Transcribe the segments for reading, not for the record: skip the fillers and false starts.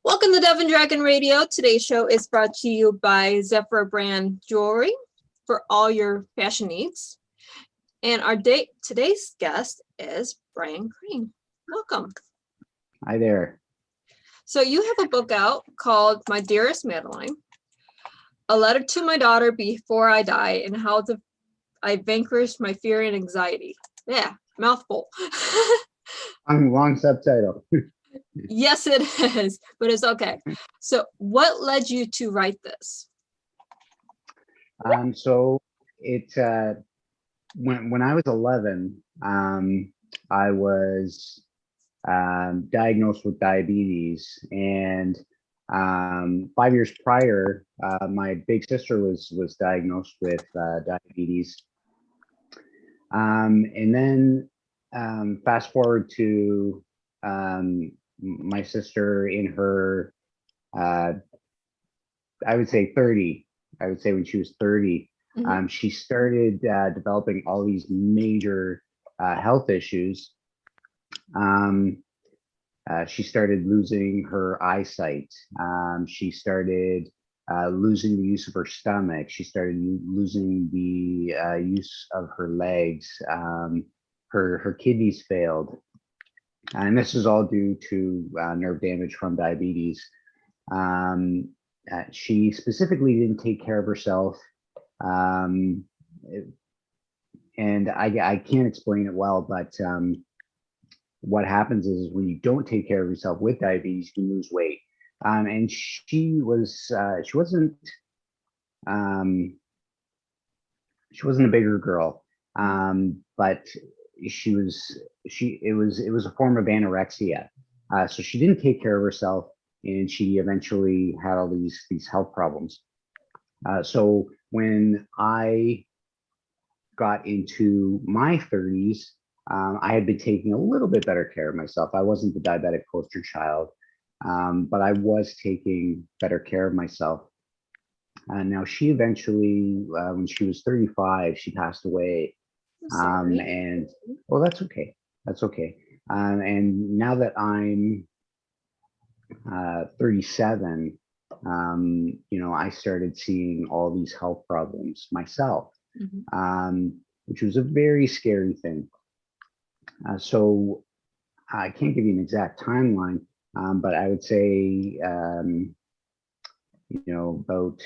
Welcome to Dove and Dragon Radio. Today's show is brought to you by Zephyr Brand Jewelry for all your fashion needs. And our today's guest is Bryan Crane. Welcome. Hi there. So you have a book out called My Dearest Madelyn, A Letter to My Daughter Before I Die, and How I Vanquished My Fear and Anxiety. Yeah, mouthful. Long subtitle. Yes, it is, but it's okay. So what led you to write this? So it when I was 11, I was diagnosed with diabetes, and 5 years prior, my big sister was diagnosed with diabetes. And then fast forward to my sister in her, I would say 30. I would say when she was 30, she started developing all these major health issues. She started losing her eyesight. She started losing the use of her stomach. She started losing the use of her legs. Her kidneys failed. And this is all due to nerve damage from diabetes. She specifically didn't take care of herself. And I can't explain it well, but what happens is when you don't take care of yourself with diabetes, you lose weight. And she wasn't a bigger girl, but it was a form of anorexia. So she didn't take care of herself, and she eventually had all these health problems. So when I got into my 30s, I had been taking a little bit better care of myself. I wasn't the diabetic poster child, but I was taking better care of myself. Now she eventually, when she was 35, she passed away. And well, that's okay. That's okay. And now that I'm 37, I started seeing all these health problems myself, which was a very scary thing. So I can't give you an exact timeline, but I would say, about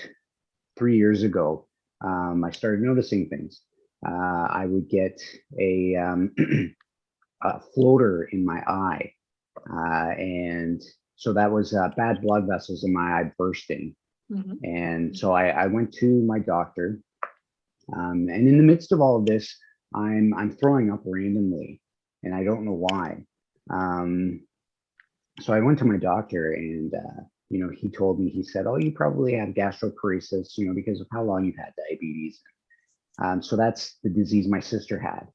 3 years ago, I started noticing things. I would get a floater in my eye, and so that was bad blood vessels in my eye bursting. And so I went to my doctor, and in the midst of all of this, I'm throwing up randomly, and I don't know why. So I went to my doctor, and he told me, he said, "Oh, you probably have gastroparesis, because of how long you've had diabetes." So that's the disease my sister had.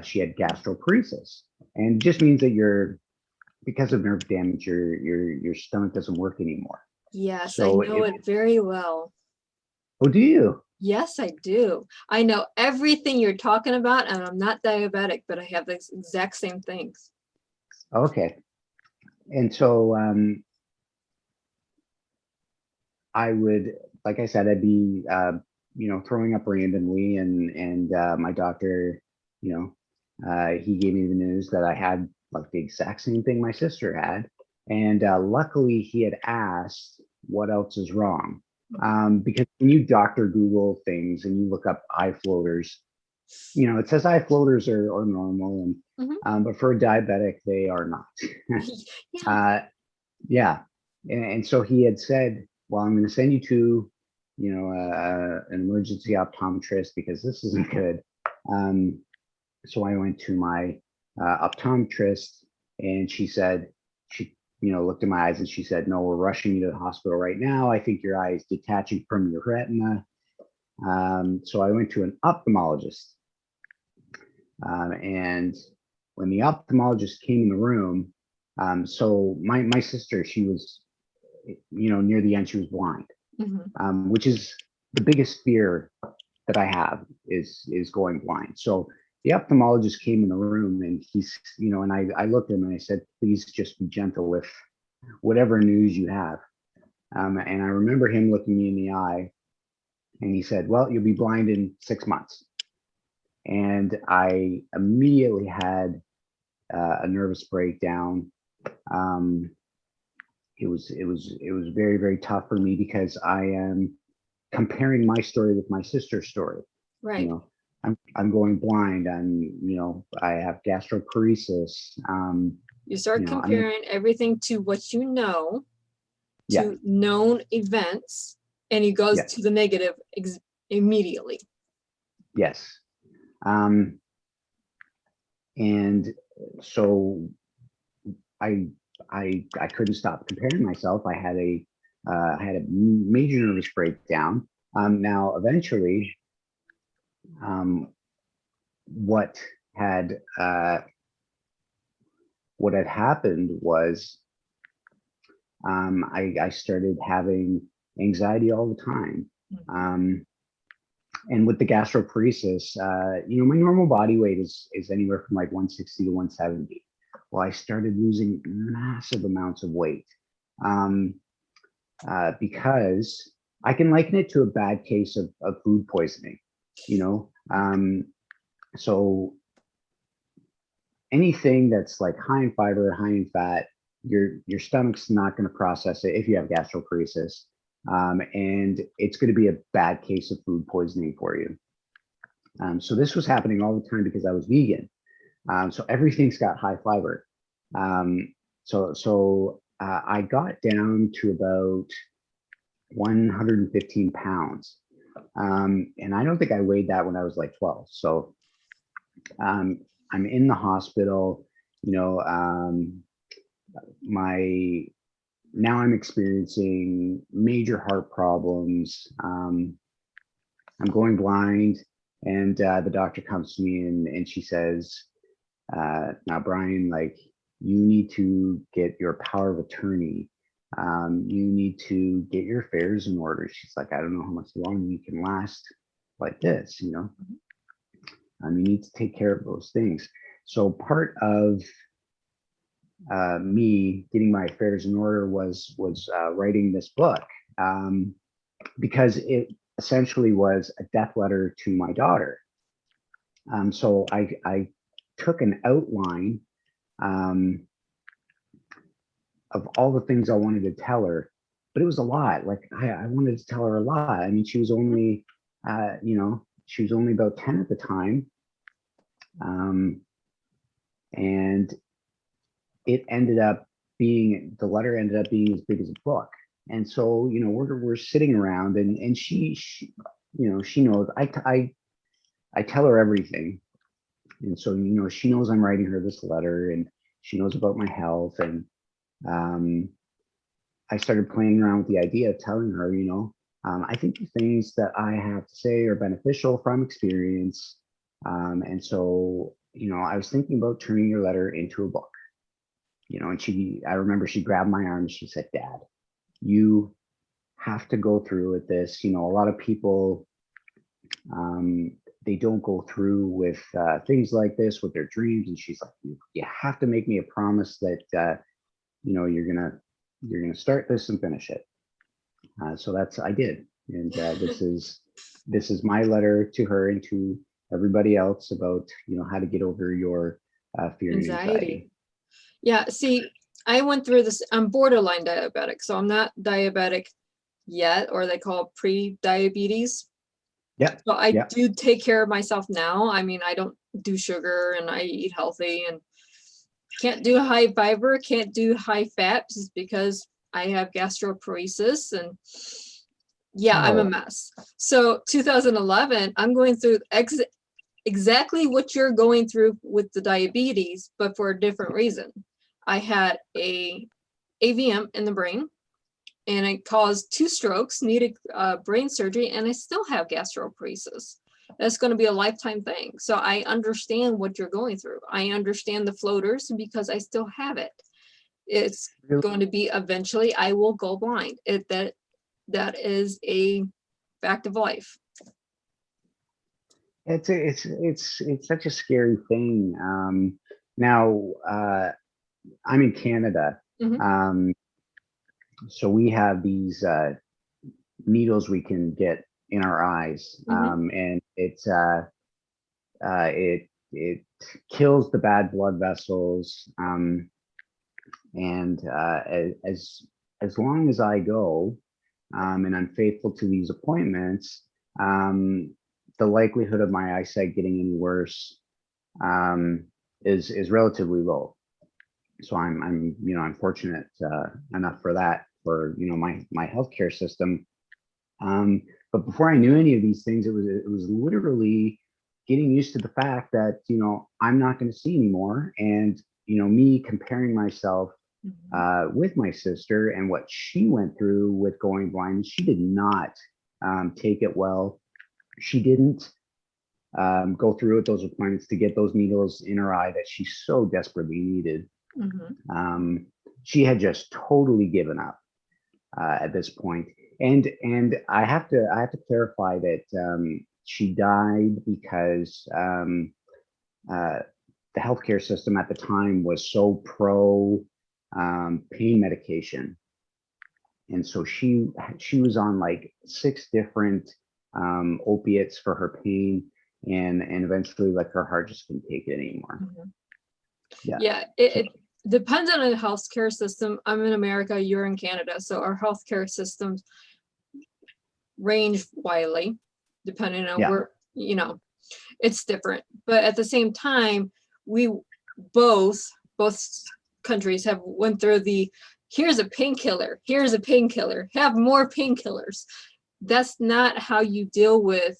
She had gastroparesis, and it just means that because of nerve damage, your stomach doesn't work anymore. Yes, so I know it very well. Oh, do you? Yes, I do. I know everything you're talking about, and I'm not diabetic, but I have the exact same things. Okay. And so I would, like I said, I'd be throwing up randomly, and my doctor, he gave me the news that I had like the exact same thing my sister had, and luckily he had asked what else is wrong, because when you doctor Google things and you look up eye floaters, it says eye floaters are normal, and but for a diabetic they are not. Yeah. And so he had said, well, I'm going to send you to an emergency optometrist because this isn't good. So I went to my optometrist, and she said, she looked at my eyes, and she said, "No, we're rushing you to the hospital right now. I think your eye is detaching from your retina." So I went to an ophthalmologist, and when the ophthalmologist came in the room, so my sister, she was, near the end, she was blind, which is the biggest fear that I have is going blind. So the ophthalmologist came in the room, and he's, and I looked at him and I said, "Please just be gentle with whatever news you have. And I remember him looking me in the eye, and he said, "Well, you'll be blind in 6 months." And I immediately had a nervous breakdown. Um, it was very, very tough for me because I am comparing my story with my sister's story. You Right. know, I'm going blind. I have gastroparesis. You start I'm comparing everything to what you know, yeah, to known events, and he goes yes, to the negative immediately. yes. Um, and so I I couldn't stop comparing myself. I had a major nervous breakdown. Now eventually, um, what had uh, what had happened was I started having anxiety all the time. Um, and with the gastroparesis, my normal body weight is anywhere from like 160 to 170. Well, I started losing massive amounts of weight um, because I can liken it to a bad case of food poisoning. You know, so anything that's like high in fiber, high in fat, your stomach's not going to process it if you have gastroparesis, and it's going to be a bad case of food poisoning for you. So this was happening all the time because I was vegan. So everything's got high fiber. So I got down to about 115 pounds. And I don't think I weighed that when I was like 12. So um, I'm in the hospital, you know, my now I'm experiencing major heart problems. I'm going blind, and the doctor comes to me and she says, "Now, Bryan, like you need to get your power of attorney. You need to get your affairs in order." She's like, "I don't know how much longer you can last like this, you know. You need to take care of those things." So part of me getting my affairs in order was writing this book, um, because it essentially was a death letter to my daughter. So I took an outline um, of all the things I wanted to tell her, but it was a lot. Like I wanted to tell her a lot. I mean, she was only, she was only about 10 at the time. Um, and the letter ended up being as big as a book. And so, we're sitting around and she she knows I tell her everything. And so, she knows I'm writing her this letter and she knows about my health. And um, I started playing around with the idea of telling her, I think the things that I have to say are beneficial from experience. And so, I was thinking about turning your letter into a book, and I remember she grabbed my arm and she said, "Dad, you have to go through with this. A lot of people, um, they don't go through with things like this with their dreams." And she's like, "You have to make me a promise that, you're gonna start this and finish it." So I did. And this is my letter to her and to everybody else about, how to get over your fear and Anxiety. anxiety. Yeah, see, I went through this. I'm borderline diabetic, so I'm not diabetic yet, or they call it pre-diabetes. Yeah, So I yeah. do take care of myself now. I mean, I don't do sugar and I eat healthy and can't do high fiber, can't do high fat just because I have gastroparesis and yeah, I'm a Oh, mess. So 2011, I'm going through exactly what you're going through with the diabetes, but for a different reason. I had a AVM in the brain and it caused 2 strokes, needed brain surgery, and I still have gastroparesis. That's going to be a lifetime thing. So I understand what you're going through. I understand the floaters because I still have it. It's really? going to be eventually I will go blind. That is a fact of life. It's such a scary thing. Now I'm in Canada. Mhm. Um, So we have these needles we can get in our eyes, and it kills the bad blood vessels. And as long as I go, and I'm faithful to these appointments, the likelihood of my eyesight getting any worse is relatively low. So I'm fortunate enough for that, for my healthcare system. But before I knew any of these things, it was literally getting used to the fact that I'm not going to see anymore, and me comparing myself with my sister and what she went through with going blind. She did not take it well. She didn't go through with those appointments to get those needles in her eye that she so desperately needed. She had just totally given up at this point. And I have to clarify that she died because the healthcare system at the time was so pro pain medication, and so she was on like 6 different opiates for her pain, and eventually like her heart just couldn't take it anymore. Yeah, it depends on the healthcare system. I'm in America, you're in Canada, so our healthcare systems range widely depending on where, it's different. But at the same time, we both countries have went through here's a painkiller, have more painkillers. That's not how you deal with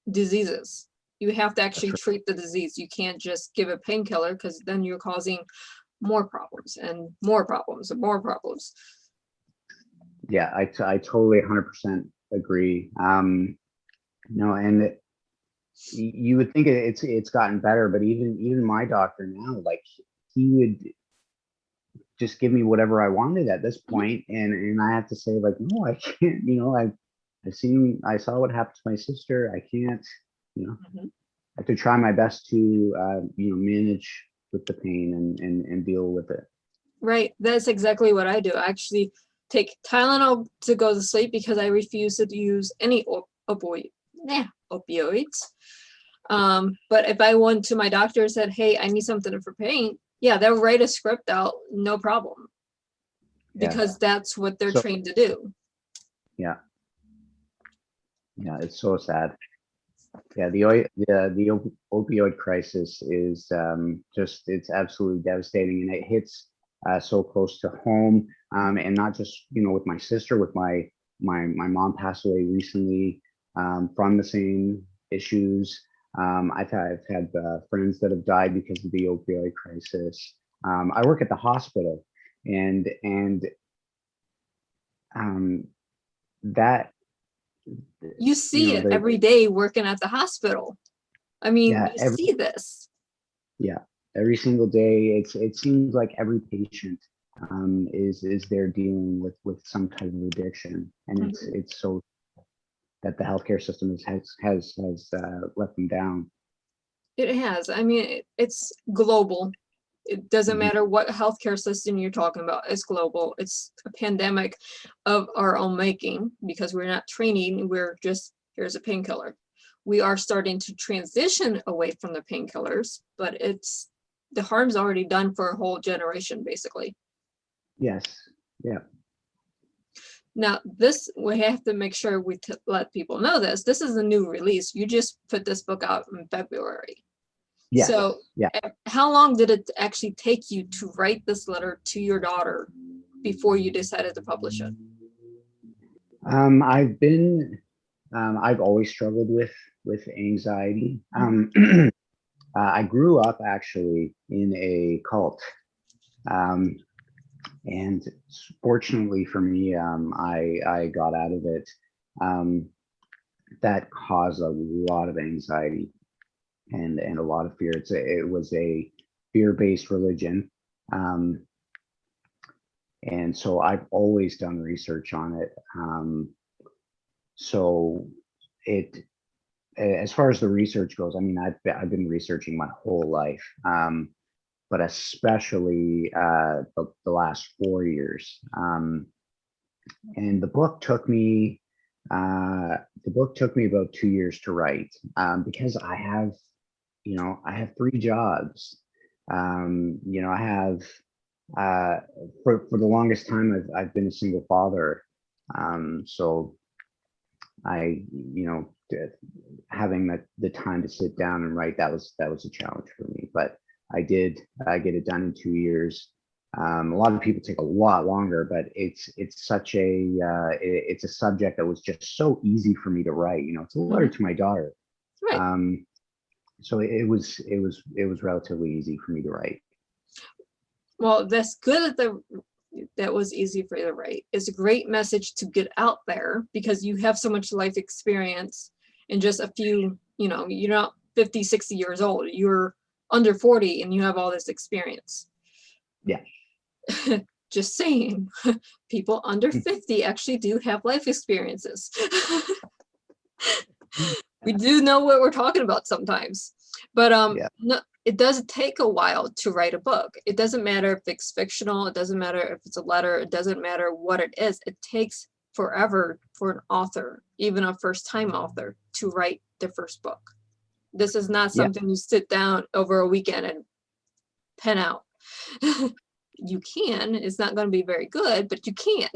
diseases. You have to actually treat the disease. You can't just give a painkiller, because then you're causing more problems and more problems and more problems. Yeah, I totally 100% agree. And you would think it's gotten better, but even my doctor now, like, he would just give me whatever I wanted at this point, and I have to say, like, no, I can't. I saw what happened to my sister. I can't. I have to try my best to manage with the pain and deal with it. Right, that's exactly what I do. I actually take Tylenol to go to sleep because I refuse to use any opioids. But if I went to my doctor and said, hey, I need something for pain, they'll write a script out, no problem. Because that's what they're trained to do. Yeah, it's so sad. Yeah, the opioid crisis is it's absolutely devastating, and it hits so close to home, and not just with my sister. With my mom passed away recently from the same issues. I've had friends that have died because of the opioid crisis. I work at the hospital, and that you see it every day working at the hospital. I mean, you see this. Yeah, every single day. It seems like every patient is there dealing with some type of addiction, and it's so that the healthcare system has let them down. It has. I mean, it's global. It doesn't matter what healthcare system you're talking about. It's global. It's a pandemic of our own making, because we're not training. We're just, here's a painkiller. We are starting to transition away from the painkillers, but the harm's already done for a whole generation, basically. Yes. Yeah. Now, this, we have to make sure we let people know this. This is a new release. You just put this book out in February. Yes. So how long did it actually take you to write this letter to your daughter before you decided to publish it? I've always struggled with anxiety. I grew up actually in a cult. And fortunately for me, I got out of it. That caused a lot of anxiety and a lot of fear. It was a fear-based religion. And so I've always done research on it. So as far as the research goes, I mean, I've been researching my whole life. But especially the last 4 years. And the book took me about 2 years to write, because I have 3 jobs. I have for the longest time I've been a single father. So I, having the time to sit down and write, that was a challenge for me. But I did get it done in 2 years. A lot of people take a lot longer, but it's such it's a subject that was just so easy for me to write. It's a letter to my daughter. Right. So it was relatively easy for me to write. Well, that's good that was easy for you to write. It's a great message to get out there because you have so much life experience in just a few, you're not 50, 60 years old. You're under 40 and you have all this experience. Yeah. Just saying, people under 50 actually do have life experiences. We do know what we're talking about sometimes, but no, it does take a while to write a book. It doesn't matter if it's fictional. It doesn't matter if it's a letter. It doesn't matter what it is. It takes forever for an author, even a first-time author, to write their first book. This is not something you sit down over a weekend and pen out. You can. It's not going to be very good, but you can.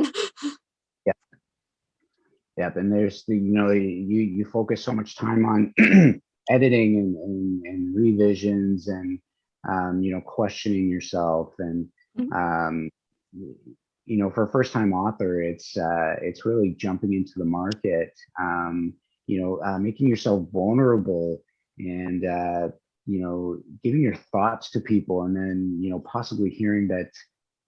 Yep. And there's you focus so much time on editing and revisions and questioning yourself, and for a first-time author, it's really jumping into the market, making yourself vulnerable, and giving your thoughts to people, and then possibly hearing that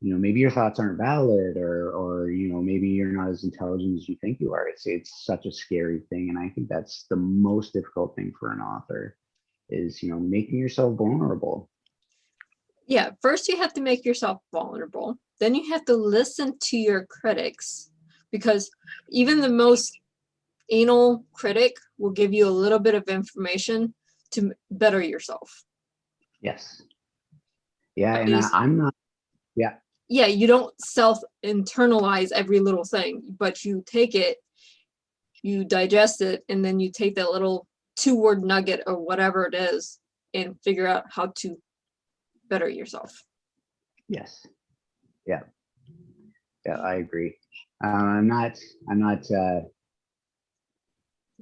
maybe your thoughts aren't valid, or maybe you're not as intelligent as you think you are. It's such a scary thing, and I think that's the most difficult thing for an author, is making yourself vulnerable. Yeah, first you have to make yourself vulnerable. Then you have to listen to your critics, because even the most anal critic will give you a little bit of information to better yourself. Yes. Yeah, and I'm not. Yeah. Yeah, you don't self-internalize every little thing, but you take it, you digest it, and then you take that little 2-word nugget or whatever it is and figure out how to better yourself. Yes. Yeah. Yeah, I agree. I'm not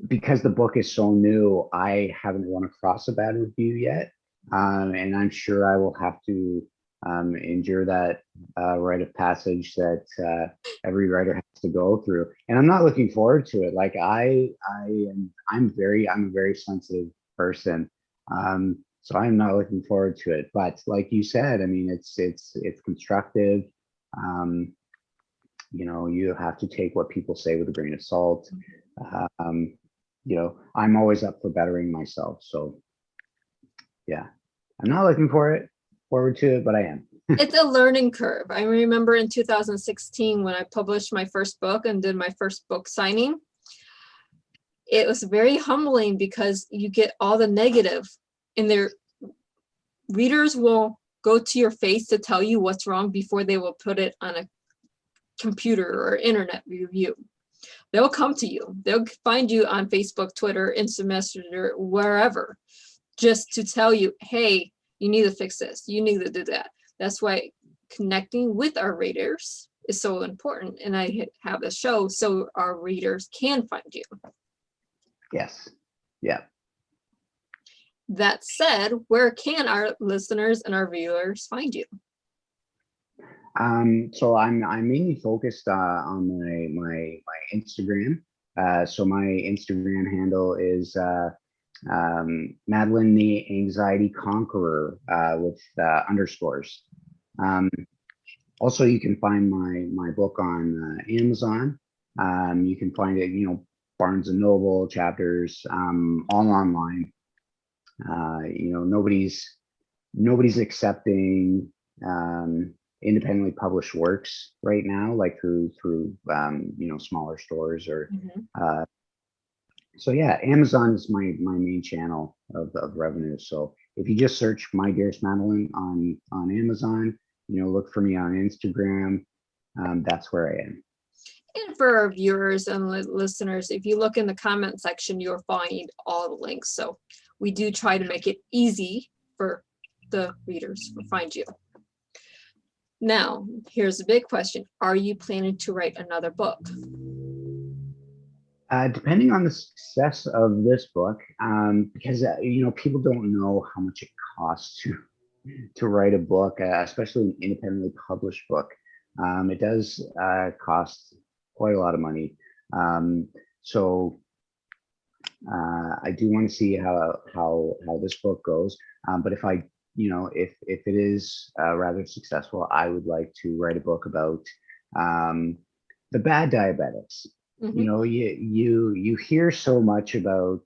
because the book is so new, I haven't run across a bad review yet. And I'm sure I will have to endure that rite of passage that every writer has to go through. And I'm not looking forward to it. Like I'm a very sensitive person. So I'm not looking forward to it. But like you said, I mean, it's constructive. You have to take what people say with a grain of salt. I'm always up for bettering myself. So yeah, I'm not looking forward to it, but I am. It's a learning curve. I remember in 2016 when I published my first book and did my first book signing, it was very humbling because you get all the negative, and their readers will go to your face to tell you what's wrong before they will put it on a computer or internet review. They'll come to you. They'll find you on Facebook, Twitter, Instant Messenger, wherever, just to tell you, hey, you need to fix this. You need to do that. That's why connecting with our readers is so important. And I have a show so our readers can find you. Yes. Yeah. That said, where can our listeners and our viewers find you? So I'm mainly focused on my Instagram. So my Instagram handle is Madelyn the Anxiety Conqueror with underscores. Also, you can find my book on Amazon. You can find it, Barnes and Noble, Chapters, all online. Nobody's accepting independently published works right now, like through smaller stores or so yeah, Amazon is my main channel of revenue. So if you just search My Dearest Madelyn on Amazon, look for me on Instagram, that's where I am. And for our viewers and listeners, if you look in the comment section, you'll find all the links. So we do try to make it easy for the readers to find you. Now, here's a big question. Are you planning to write another book? Depending on the success of this book, because people don't know how much it costs to write a book, especially an independently published book. It does cost quite a lot of money. So I do want to see how this book goes. But if if it is rather successful, I would like to write a book about the bad diabetics. Mm-hmm. You hear so much about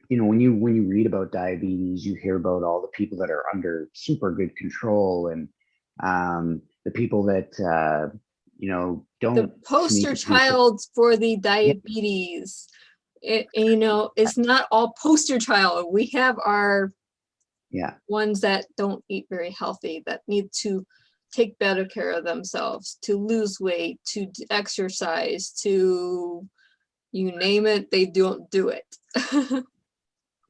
when you read about diabetes, you hear about all the people that are under super good control, and the people that don't. The poster child for the diabetes. It's not all poster child. We have our ones that don't eat very healthy, that need to take better care of themselves, to lose weight, to exercise, to you name it, they don't do it.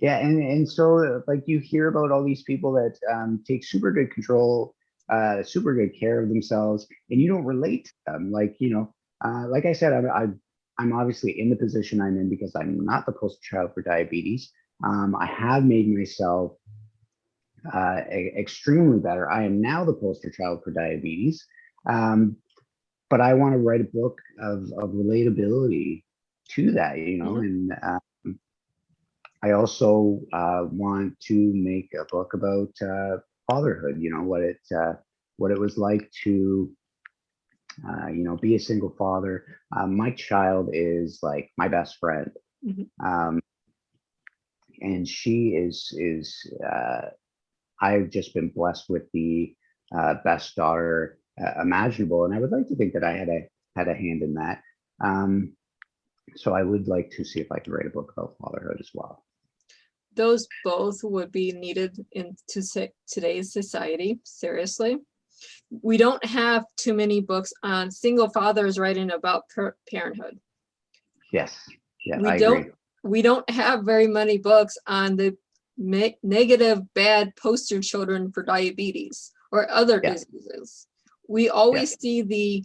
Yeah, and so like you hear about all these people that take super good control, super good care of themselves, and you don't relate to them. Like like I said, I'm obviously in the position I'm in because I'm not the poster child for diabetes. I have made myself extremely better. I am now the poster child for diabetes, but I want to write a book of relatability to that, Mm-hmm. and I also want to make a book about fatherhood. What it was like to be a single father. My child is like my best friend, Mm-hmm. and she is. I've just been blessed with the best daughter imaginable, and I would like to think that I had a hand in that. So I would like to see if I could write a book about fatherhood as well. Those both would be needed in today's society, seriously. We don't have too many books on single fathers writing about parenthood. Yes, yeah, We I don't agree. we don't have very many books on the negative, bad poster children for diabetes or other Yeah, diseases. We yeah, always see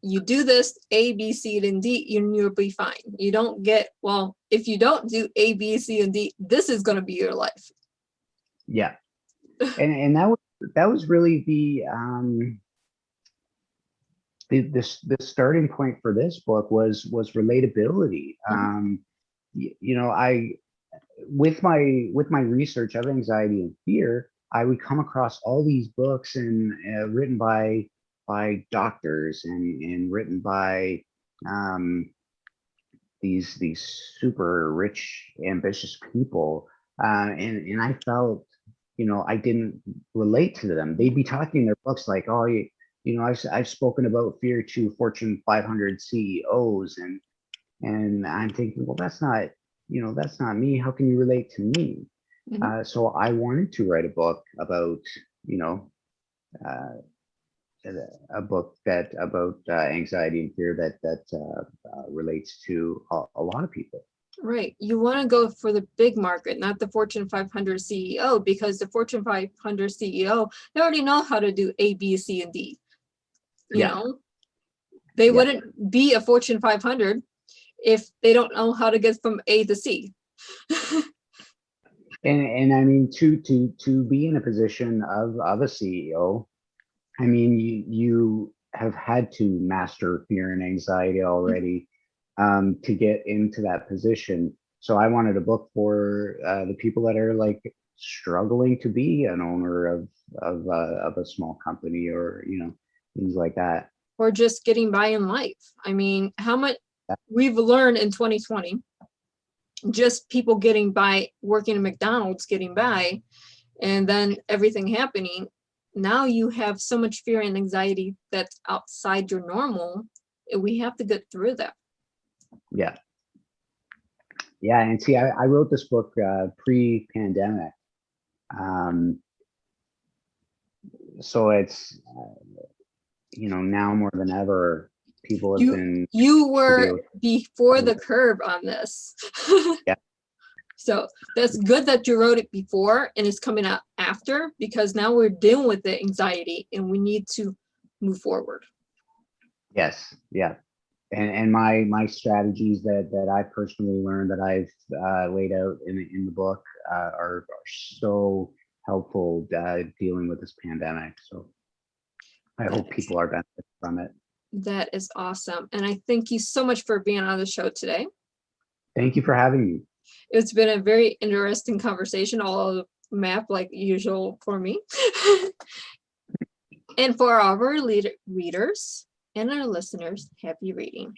you do this A, B, C, and D, you'll be fine. You don't get, well, if you don't do A, B, C, and D, this is going to be your life. yeah. And that was really the starting point for this book was relatability. I with my research of anxiety and fear, I would come across all these books and written by doctors and written by um, these super rich, ambitious people, and I felt, I didn't relate to them. They'd be talking in their books like, oh, I've spoken about fear to Fortune 500 CEOs, and I'm thinking, well, that's not me. How can you relate to me? Mm-hmm. So I wanted to write a book about, uh, a book that about anxiety and fear that relates to a lot of people. Right. You want to go for the big market, not the Fortune 500 CEO, because the Fortune 500 CEO, they already know how to do A, B, C, and D. Yeah, They yeah, wouldn't be a Fortune 500 if they don't know how to get from A to C. and I mean to be in a position of a CEO, I mean you have had to master fear and anxiety already to get into that position. So I wanted a book for the people that are like struggling to be an owner of a small company, or things like that. Or just getting by in life. I mean, how much we've learned in 2020, just people getting by, working at McDonald's, getting by, and then everything happening. Now you have so much fear and anxiety that's outside your normal. We have to get through that. Yeah, yeah, and see, I wrote this book pre-pandemic, um, so it's now more than ever. people have been You were deal with. before the curve on this. Yeah. So that's good that you wrote it before and it's coming out after, because now we're dealing with the anxiety and we need to move forward. Yes, yeah. And my strategies that I personally learned, that I've laid out in the book, are so helpful dealing with this pandemic. So I hope people are benefiting from it. That is awesome. And I thank you so much for being on the show today. Thank you for having me. It's been a very interesting conversation, all map like usual for me. And for our readers and our listeners, happy reading.